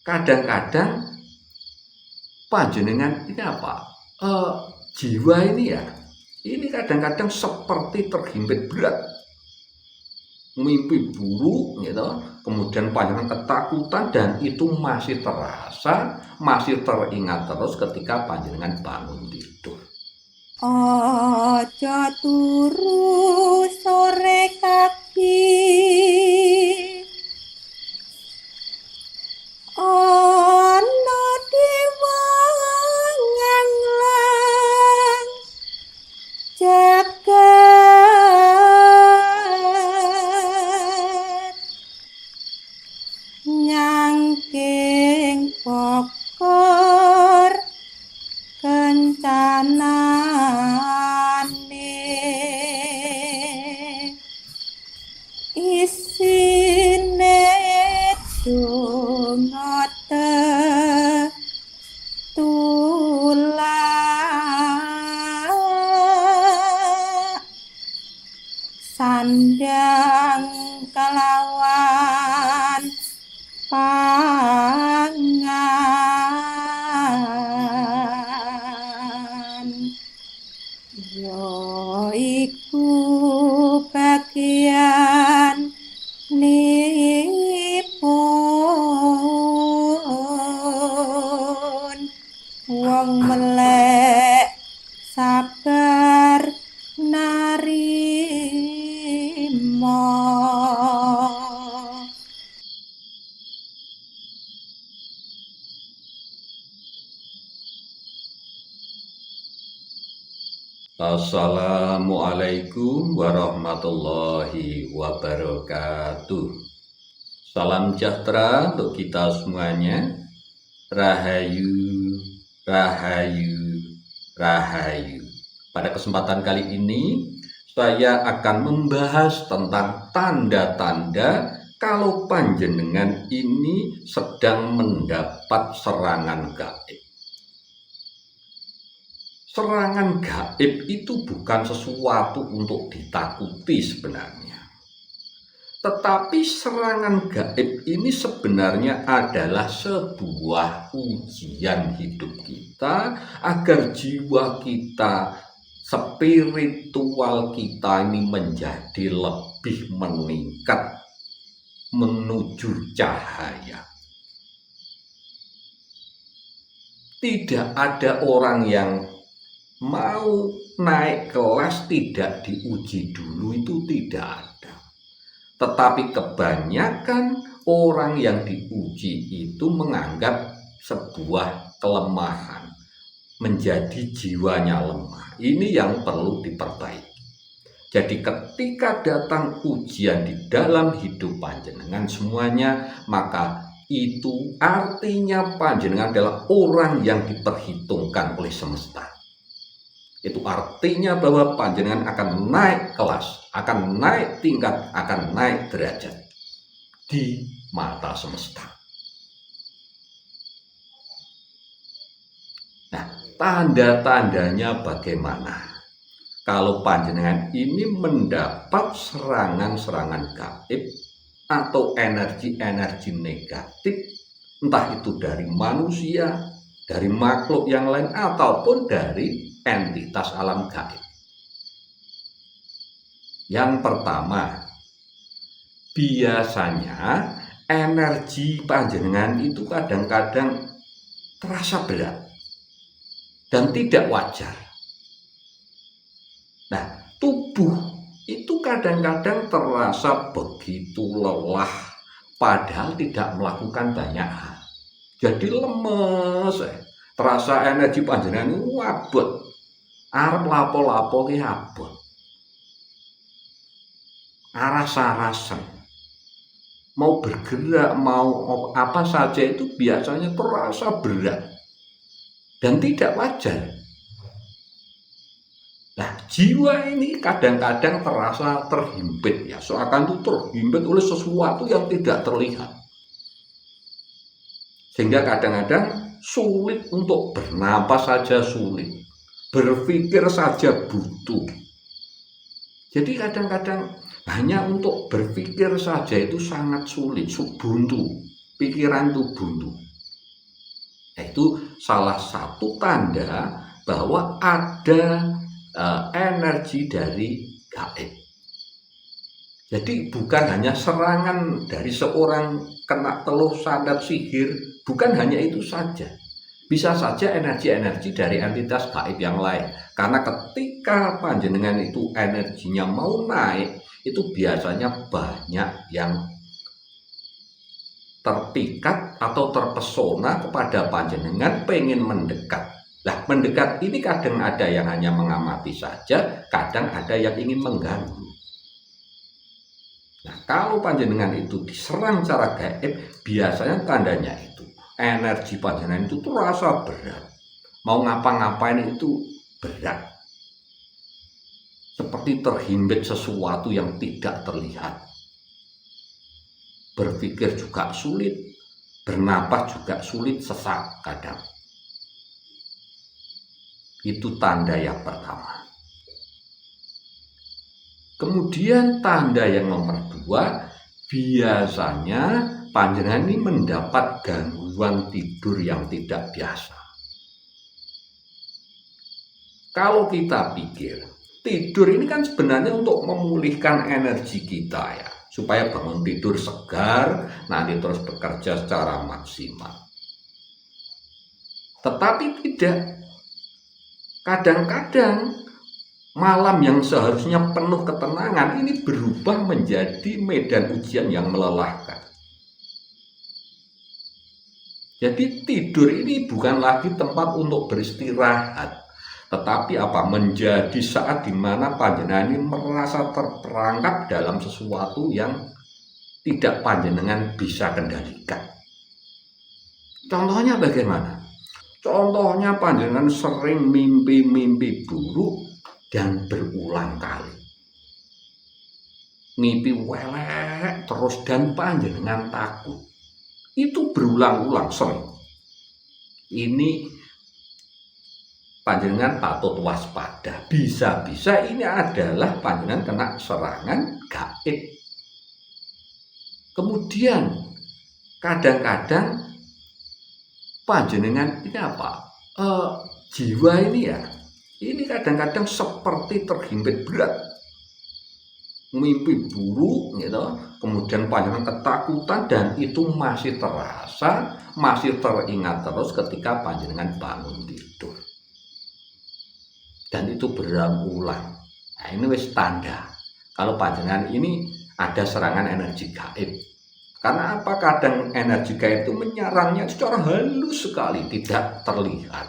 kadang-kadang panjenengan ini apa? Jiwa ini ya, ini kadang-kadang seperti terhimpit berat, mimpi buruk gitu, kemudian panjenengan ketakutan dan itu masih terasa, masih teringat terus ketika panjenengan bangun tidur. Ojo turu sore kaki, ono diwanganglang jagat nyangking pokor kencanane isine donga tetulak sandang kelawan pangan yo iku bagian nipun wong melek sabar narima. Assalamualaikum warahmatullahi wabarakatuh. Salam sejahtera untuk kita semuanya. Rahayu, rahayu, rahayu. Pada kesempatan kali ini saya akan membahas tentang tanda-tanda kalau panjenengan ini sedang mendapat serangan gaib. Serangan gaib itu bukan sesuatu untuk ditakuti sebenarnya. Tetapi serangan gaib ini sebenarnya adalah sebuah ujian hidup kita agar jiwa kita, spiritual kita ini menjadi lebih meningkat menuju cahaya. Tidak ada orang yang mau naik kelas tidak diuji dulu, itu tidak ada. Tetapi kebanyakan orang yang diuji itu menganggap sebuah kelemahan, menjadi jiwanya lemah. Ini yang perlu diperbaiki. Jadi ketika datang ujian di dalam hidup panjenengan semuanya, maka itu artinya panjenengan adalah orang yang diperhitungkan oleh semesta. Itu artinya bahwa panjenengan akan naik kelas, akan naik tingkat, akan naik derajat di mata semesta. Nah, tanda-tandanya bagaimana? Kalau panjenengan ini mendapat serangan-serangan gaib atau energi-energi negatif, entah itu dari manusia, dari makhluk yang lain, ataupun dari entitas alam gaib. Yang pertama, biasanya energi panjenengan itu kadang-kadang terasa berat dan tidak wajar. Nah, tubuh itu kadang-kadang terasa begitu lelah padahal tidak melakukan banyak hal. Jadi lemes, terasa energi panjenengan wabot. Arep lapo-lapo ki abot. Aras-arasan. Mau bergerak, mau apa saja itu biasanya terasa berat dan tidak wajar. Nah, jiwa ini kadang-kadang terasa terhimpit ya, seakan itu terhimpit oleh sesuatu yang tidak terlihat. Sehingga kadang-kadang sulit untuk bernapas saja sulit. Berpikir saja butuh. Jadi kadang-kadang hanya untuk berpikir saja itu sangat sulit, buntu. Pikiran itu buntu. Itu salah satu tanda bahwa ada energi dari gaib. Jadi bukan hanya serangan dari seorang kena teluh santet sihir, bukan hanya itu saja. Bisa saja energi-energi dari entitas gaib yang lain. Karena ketika panjenengan itu energinya mau naik, itu biasanya banyak yang terpikat atau terpesona kepada panjenengan, pengen mendekat. Nah, mendekat ini kadang ada yang hanya mengamati saja, kadang ada yang ingin mengganggu. Nah, kalau panjenengan itu diserang secara gaib, biasanya tandanya itu energi panjenengan itu terasa berat. Mau ngapa-ngapain itu berat. Seperti terhimpit sesuatu yang tidak terlihat. Berpikir juga sulit, bernapas juga sulit, sesak kadang. Itu tanda yang pertama. Kemudian tanda yang nomor 2, biasanya panjenengan ini mendapat gangguan tidur yang tidak biasa. Kalau kita pikir, tidur ini kan sebenarnya untuk memulihkan energi kita ya, supaya bangun tidur segar, nanti terus bekerja secara maksimal. Tetapi tidak. Kadang-kadang malam yang seharusnya penuh ketenangan ini berubah menjadi medan ujian yang melelahkan. Jadi tidur ini bukan lagi tempat untuk beristirahat, tetapi menjadi saat di mana panjenengan ini merasa terperangkap dalam sesuatu yang tidak panjenengan bisa kendalikan. Contohnya bagaimana? Contohnya panjenengan sering mimpi-mimpi buruk dan berulang kali. Mimpi welek terus dan panjenengan takut. Itu berulang-ulang sering. Ini panjenengan patut waspada. Bisa-bisa ini adalah panjenengan kena serangan gaib. Kemudian kadang-kadang panjenengan ini jiwa ini ya, ini kadang-kadang seperti terhimpit berat, mimpi buruk gitu, kemudian panjenengan ketakutan dan itu masih terasa, masih teringat terus ketika panjenengan bangun tidur, dan itu berulang-ulang. Nah, ini wis tanda kalau panjenengan ini ada serangan energi gaib. Karena kadang energi gaib itu menyerangnya secara halus sekali, tidak terlihat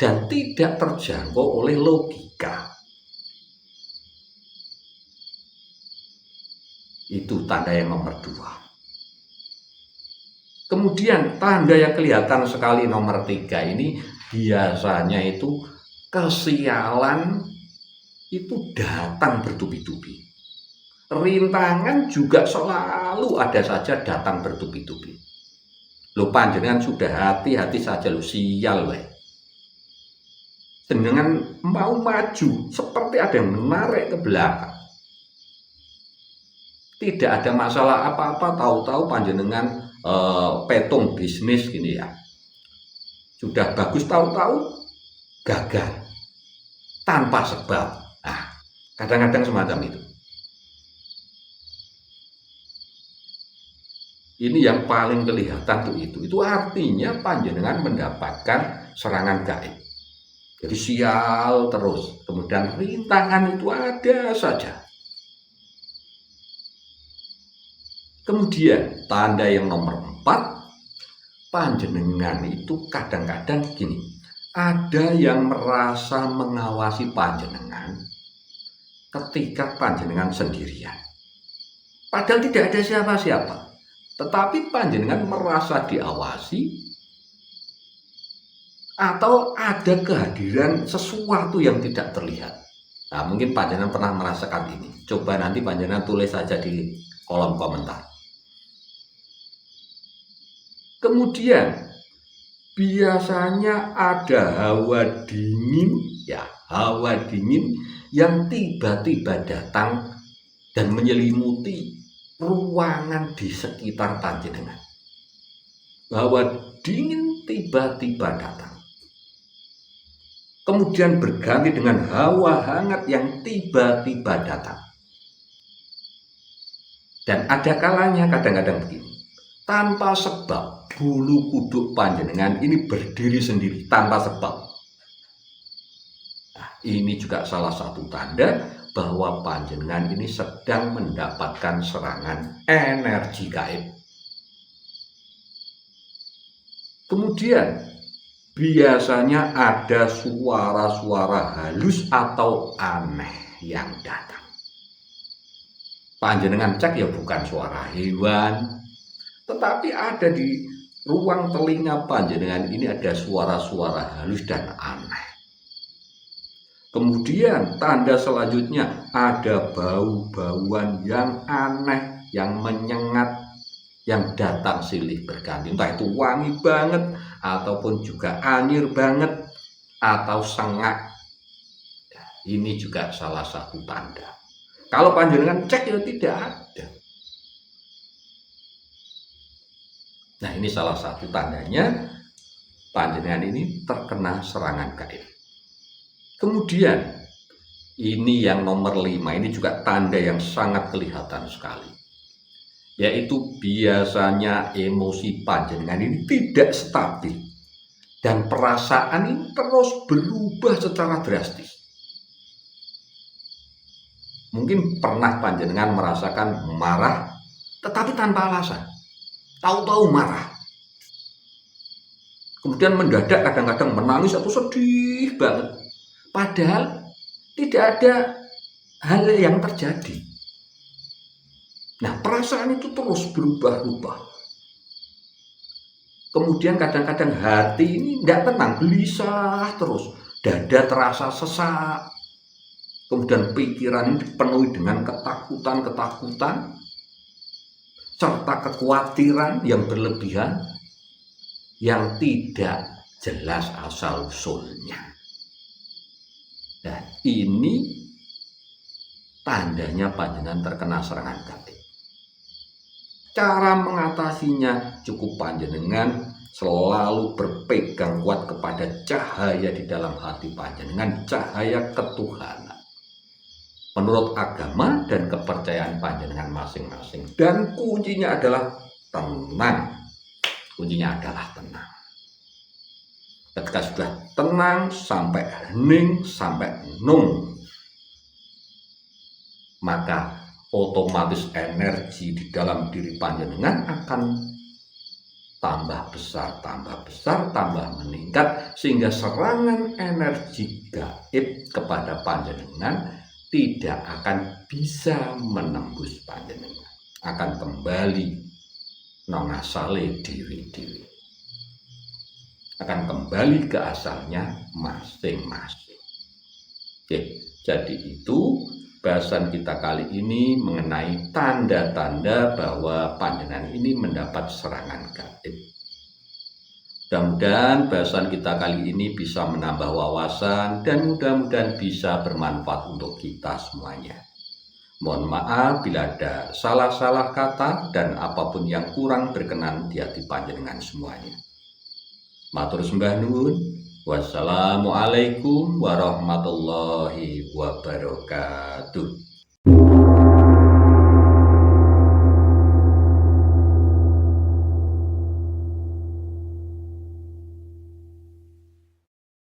dan tidak terjangkau oleh logika. Itu tanda yang nomor 2. Kemudian tanda yang kelihatan sekali nomor 3 ini biasanya itu kesialan itu datang bertubi-tubi. Rintangan juga selalu ada saja datang bertubi-tubi. Lo panjenengan sudah hati-hati saja lo, sial weh. Jenengan mau maju seperti ada yang menarik ke belakang. Tidak ada masalah apa-apa, tahu-tahu panjenengan petung bisnis gini ya. Sudah bagus, tahu-tahu gagal tanpa sebab. Nah, kadang-kadang semacam itu. Ini yang paling kelihatan tuh itu. Itu artinya panjenengan mendapatkan serangan gaib. Jadi sial terus. Kemudian rintangan itu ada saja. Kemudian tanda yang nomor 4, panjenengan itu kadang-kadang gini. Ada yang merasa mengawasi panjenengan ketika panjenengan sendirian. Padahal tidak ada siapa-siapa. Tetapi panjenengan merasa diawasi atau ada kehadiran sesuatu yang tidak terlihat. Nah, mungkin panjenengan pernah merasakan ini. Coba nanti panjenengan tulis saja di kolom komentar. Kemudian biasanya ada hawa dingin yang tiba-tiba datang dan menyelimuti ruangan di sekitar panjenengan. Hawa dingin tiba-tiba datang. Kemudian berganti dengan hawa hangat yang tiba-tiba datang. Dan ada kalanya kadang-kadang begini, tanpa sebab bulu kuduk panjenengan ini berdiri sendiri tanpa sebab. Nah, ini juga salah satu tanda bahwa panjenengan ini sedang mendapatkan serangan energi gaib. Kemudian biasanya ada suara-suara halus atau aneh yang datang. Panjenengan cek ya bukan suara hewan, tetapi ada di ruang telinga panjenengan ini ada suara-suara halus dan aneh. Kemudian tanda selanjutnya ada bau-bauan yang aneh, yang menyengat, yang datang silih berganti, entah itu wangi banget ataupun juga anyir banget atau sengak. Nah, ini juga salah satu tanda. Kalau panjenengan cek ya tidak ada. Nah, ini salah satu tandanya panjenengan ini terkena serangan gaib. Kemudian ini yang nomor 5, ini juga tanda yang sangat kelihatan sekali, yaitu biasanya emosi panjenengan ini tidak stabil dan perasaan ini terus berubah secara drastis. Mungkin pernah panjenengan merasakan marah tetapi tanpa alasan, tahu-tahu marah, kemudian mendadak kadang-kadang menangis atau sedih banget, padahal tidak ada hal yang terjadi. Nah, perasaan itu terus berubah-ubah. Kemudian kadang-kadang hati ini tidak tenang, gelisah terus, dada terasa sesak. Kemudian pikiran ini dipenuhi dengan ketakutan-ketakutan serta kekhawatiran yang berlebihan yang tidak jelas asal-usulnya. Nah, ini tandanya panjenengan terkena serangan gaib. Cara mengatasinya cukup panjenengan selalu berpegang kuat kepada cahaya di dalam hati panjenengan, cahaya ketuhanan menurut agama dan kepercayaan panjenengan masing-masing. Dan kuncinya adalah tenang. Kuncinya adalah tenang. Ketika sudah tenang sampai hening, sampai nung, maka otomatis energi di dalam diri panjenengan akan tambah besar, tambah meningkat, sehingga serangan energi gaib kepada panjenengan tidak akan bisa menembus panjenengan, akan kembali nang asale diri-diri, akan kembali ke asalnya masing-masing. Oke, jadi itu bahasan kita kali ini mengenai tanda-tanda bahwa panjenengan ini mendapat serangan gaib. Mudah-mudahan bahasan kita kali ini bisa menambah wawasan dan mudah-mudahan bisa bermanfaat untuk kita semuanya. Mohon maaf bila ada salah-salah kata dan apapun yang kurang berkenan di hati panjenengan semuanya. Matur sembah nuwun. Wassalamualaikum warahmatullahi wabarakatuh.